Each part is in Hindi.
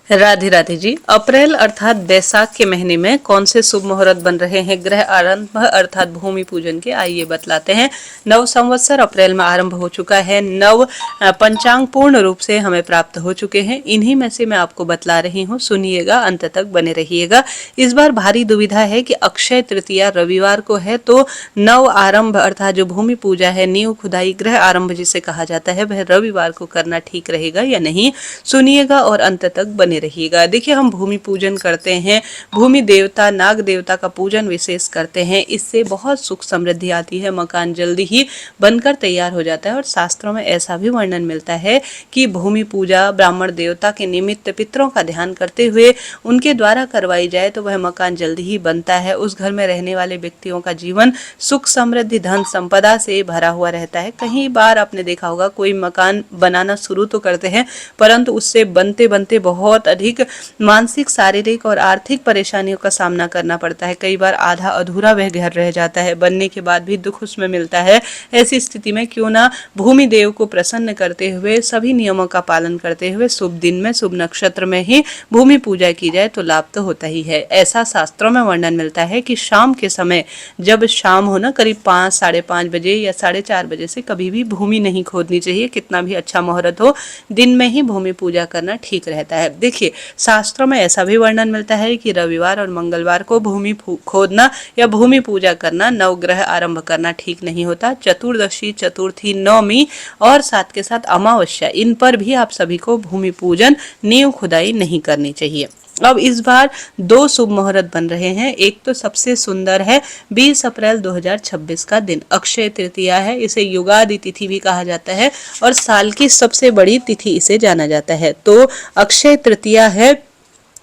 राधे राधे जी। अप्रैल अर्थात बैसाख के महीने में कौन से शुभ मुहूर्त बन रहे हैं ग्रह आरंभ अर्थात भूमि पूजन के, आइए बतलाते हैं। नव संवत्सर अप्रैल में आरंभ हो चुका है। नव पंचांग पूर्ण रूप से हमें प्राप्त हो चुके हैं। इन्हीं में से मैं आपको बतला रही हूँ, सुनिएगा, अंत तक बने रहिएगा। इस बार भारी दुविधा है कि अक्षय तृतीया रविवार को है, तो नव आरंभ अर्थात जो भूमि पूजा है, नींव खुदाई, ग्रह आरंभ जिसे कहा जाता है, वह रविवार को करना ठीक रहेगा या नहीं, सुनिएगा और अंत तक बने रहिएगा। देखिए, हम भूमि पूजन करते हैं, भूमि देवता नाग देवता का पूजन विशेष करते हैं। इससे बहुत सुख समृद्धि आती है, मकान जल्दी ही बनकर तैयार हो जाता है। और शास्त्रों में ऐसा भी वर्णन मिलता है कि भूमि पूजा ब्राह्मण देवता के निमित्त पितरों का ध्यान करते हुए उनके द्वारा करवाई जाए तो वह मकान जल्दी ही बनता है। उस घर में रहने वाले व्यक्तियों का जीवन सुख समृद्धि धन संपदा से भरा हुआ रहता है। कई बार आपने देखा होगा, कोई मकान बनाना शुरू तो करते हैं, परंतु उससे बनते बनते बहुत अधिक मानसिक, शारीरिक और आर्थिक परेशानियों का सामना करना पड़ता है। कई बार आधा अधूरा वह घर रह जाता है, बनने के बाद भी दुख उसमें मिलता है। ऐसी स्थिति में क्यों ना भूमि देव को प्रसन्न करते हुए, सभी नियमों का पालन करते हुए, शुभ दिन में शुभ नक्षत्र में ही भूमि पूजा की जाए तो लाभ तो होता ही है। ऐसा शास्त्रों में वर्णन मिलता है कि शाम के समय, जब शाम हो ना, करीब 5, 5:30 बजे या 4:30 बजे से कभी भी भूमि नहीं खोदनी चाहिए। कितना भी अच्छा मुहूर्त हो, दिन में ही भूमि पूजा करना ठीक रहता है। देखिए, शास्त्रों में ऐसा भी वर्णन मिलता है कि रविवार और मंगलवार को भूमि खोदना या भूमि पूजा करना, नवग्रह आरंभ करना ठीक नहीं होता। चतुर्दशी, चतुर्थी, नवमी और साथ के साथ अमावस्या, इन पर भी आप सभी को भूमि पूजन, नींव खुदाई नहीं करनी चाहिए। अब इस बार 2 शुभ मुहूर्त बन रहे हैं। एक तो सबसे सुंदर है 20 अप्रैल 2026 का दिन, अक्षय तृतीया है। इसे युगादि तिथि भी कहा जाता है और साल की सबसे बड़ी तिथि इसे जाना जाता है। तो अक्षय तृतीया है,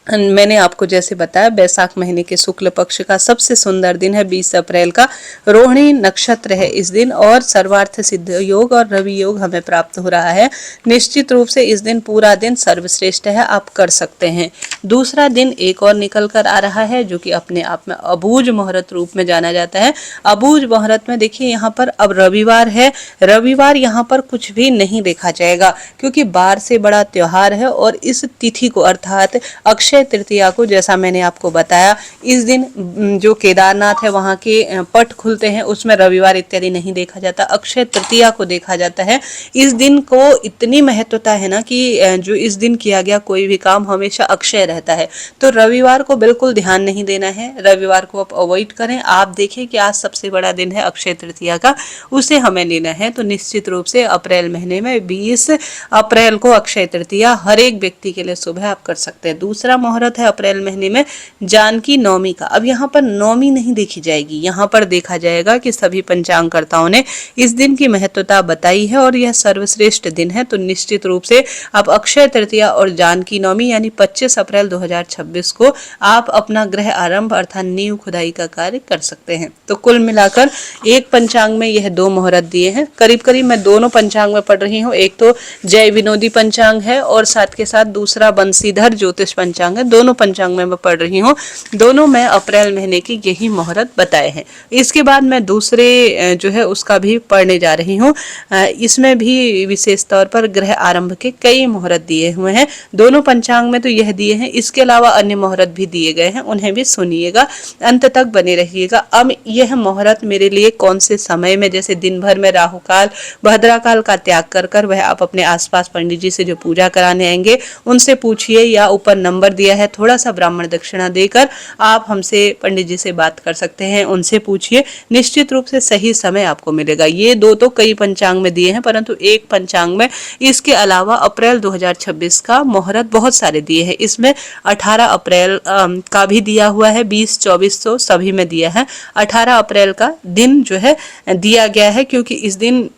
मैंने आपको जैसे बताया, बैसाख महीने के शुक्ल पक्ष का सबसे सुंदर दिन है 20 अप्रैल का। रोहिणी नक्षत्र है इस दिन और सर्वार्थ सिद्ध योग और रवि योग हमें प्राप्त हो रहा है। निश्चित रूप से इस दिन पूरा दिन सर्वश्रेष्ठ है, आप कर सकते हैं। दूसरा दिन एक और निकल कर आ रहा है जो कि अपने आप में अबूझ मुहूर्त रूप में जाना जाता है। अबूझ मुहूर्त में देखिए, यहाँ पर अब रविवार है। रविवार यहाँ पर कुछ भी नहीं देखा जाएगा क्योंकि बार से बड़ा त्योहार है और इस तिथि को अर्थात अक्षय तृतीया को, जैसा मैंने आपको बताया, इस दिन जो केदारनाथ है वहां के पट खुलते हैं, उसमें रविवार इत्यादि नहीं देखा जाता, अक्षय तृतीया को देखा जाता है। इस दिन को इतनी महत्वता है ना कि जो इस दिन किया गया कोई भी काम हमेशा अक्षय रहता है। तो रविवार को बिल्कुल ध्यान नहीं देना है, रविवार को आप अवॉइड करें। आप देखें कि आज सबसे बड़ा दिन है अक्षय तृतीया का, उसे हमें लेना है। तो निश्चित रूप से अप्रैल महीने में 20 अप्रैल को अक्षय तृतीया हर एक व्यक्ति के लिए शुभ है, आप कर सकते हैं। दूसरा मुहूर्त है अप्रैल महीने में जानकी नवमी का। अब यहाँ पर नवमी नहीं देखी जाएगी, यहाँ पर देखा जाएगा कि सभी पंचांगकर्ताओं ने इस दिन की महत्वता बताई है और यह सर्वश्रेष्ठ दिन है। तो निश्चित रूप से आप अक्षय तृतीया और जानकी नवमी यानी 25 अप्रैल 2026 को आप अपना ग्रह आरंभ अर्थात नींव खुदाई का कार्य कर सकते हैं। तो कुल मिलाकर एक पंचांग में यह 2 मुहूर्त दिए हैं। करीब करीब मैं दोनों पंचांग में पढ़ रही हूँ, एक तो जय विनोदी पंचांग है और साथ के साथ दूसरा बंसीधर ज्योतिष पंचांग है। दोनों पंचांग में मैं पढ़ रही हूँ, दोनों में अप्रैल महीने की यही मुहूर्त बताए हैं। इसके बाद मैं दूसरे जो है उसका भी पढ़ने जा रही हूँ। इसमें भी विशेष तौर पर ग्रह आरंभ के कई मुहूर्त दिए हुए हैं। दोनों पंचांग में तो यह दिए हैं, इसके अलावा अन्य मुहूर्त भी दिए गए हैं, उन्हें भी सुनिएगा, अंत तक बने रहिएगा। अब यह मुहूर्त मेरे लिए कौन से समय में, जैसे दिन भर में राहु काल, भद्रा काल का त्याग कर वह आप अपने आसपास पंडित जी से जो पूजा कराने आएंगे उनसे पूछिए, या ऊपर नंबर दिया है, थोड़ा सा ब्राह्मण दक्षिणा देकर आप हमसे पंडित जी से बात कर सकते हैं, उनसे पूछिए, निश्चित रूप से सही समय आपको मिलेगा। ये 2 तो कई पंचांग में दिए हैं, परंतु एक पंचांग में इसके अलावा अप्रैल 2026 का मुहूर्त बहुत सारे दिए हैं। इसमें 18 अप्रैल का भी दिया हुआ है, 20, 24 तो सभी में दिया है। 18 अप्रैल का दिन जो है दिया गया है क्योंकि इस दिन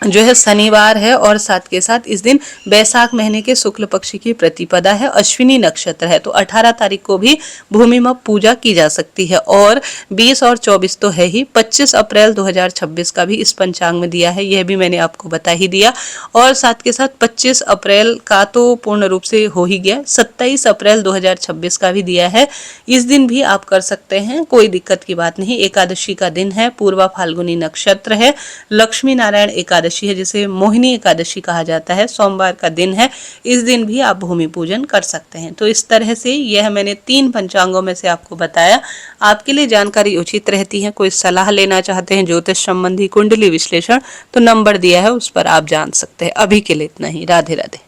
जो है शनिवार है और साथ के साथ इस दिन बैसाख महीने के शुक्ल पक्ष की प्रतिपदा है, अश्विनी नक्षत्र है। तो 18 तारीख को भी भूमि में पूजा की जा सकती है और 20 और 24 तो है ही। 25 अप्रैल 2026 का भी इस पंचांग में दिया है, यह भी मैंने आपको बता ही दिया। और साथ के साथ 25 अप्रैल का तो पूर्ण रूप से हो ही गया, 27 अप्रैल 2026 का भी दिया है। इस दिन भी आप कर सकते हैं, कोई दिक्कत की बात नहीं। एकादशी का दिन है, पूर्वा फाल्गुनी नक्षत्र है, लक्ष्मी नारायण एकादशी एकादशी है जिसे मोहिनी एकादशी कहा जाता है, सोमवार का दिन है, इस दिन भी आप भूमि पूजन कर सकते हैं। तो इस तरह से यह मैंने 3 पंचांगों में से आपको बताया। आपके लिए जानकारी उचित रहती है, कोई सलाह लेना चाहते हैं ज्योतिष संबंधी कुंडली विश्लेषण, तो नंबर दिया है उस पर आप जान सकते हैं। अभी के लिए इतना ही। राधे राधे।